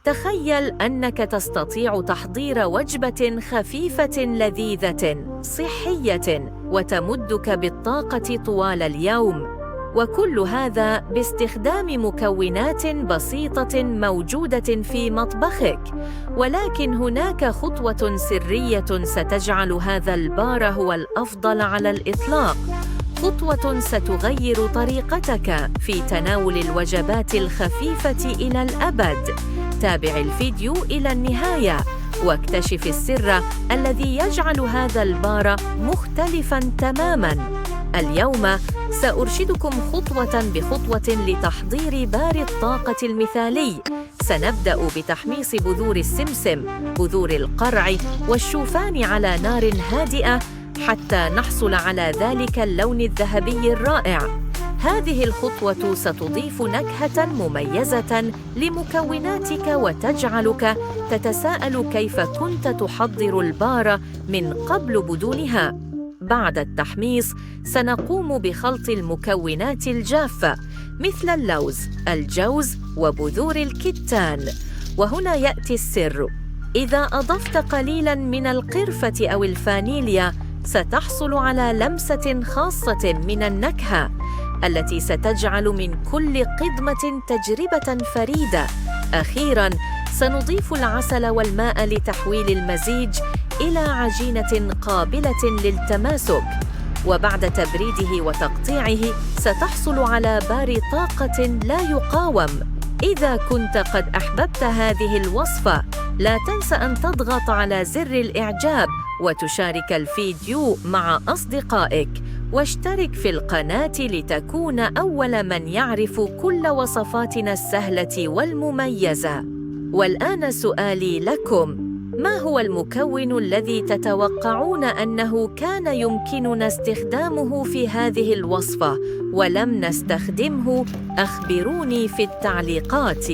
تخيل أنك تستطيع تحضير وجبة خفيفة لذيذة صحية وتمدك بالطاقة طوال اليوم، وكل هذا باستخدام مكونات بسيطة موجودة في مطبخك. ولكن هناك خطوة سرية ستجعل هذا البار هو الأفضل على الإطلاق، خطوة ستغير طريقتك في تناول الوجبات الخفيفة إلى الأبد. تابع الفيديو إلى النهاية واكتشف السر الذي يجعل هذا البار مختلفاً تماماً. اليوم سأرشدكم خطوة بخطوة لتحضير بار الطاقة المثالي. سنبدأ بتحميص بذور السمسم، بذور القرع والشوفان على نار هادئة حتى نحصل على ذلك اللون الذهبي الرائع. هذه الخطوة ستضيف نكهة مميزة لمكوناتك وتجعلك تتساءل كيف كنت تحضر البار من قبل بدونها. بعد التحميص سنقوم بخلط المكونات الجافة مثل اللوز، الجوز وبذور الكتان. وهنا يأتي السر: إذا أضفت قليلاً من القرفة أو الفانيليا ستحصل على لمسة خاصة من النكهة التي ستجعل من كل قدمة تجربة فريدة. أخيراً سنضيف العسل والماء لتحويل المزيج إلى عجينة قابلة للتماسك، وبعد تبريده وتقطيعه ستحصل على بار طاقة لا يقاوم. إذا كنت قد أحببت هذه الوصفة لا تنسى أن تضغط على زر الإعجاب وتشارك الفيديو مع أصدقائك، واشترك في القناة لتكون أول من يعرف كل وصفاتنا السهلة والمميزة. والآن سؤالي لكم: ما هو المكون الذي تتوقعون أنه كان يمكننا استخدامه في هذه الوصفة ولم نستخدمه؟ أخبروني في التعليقات.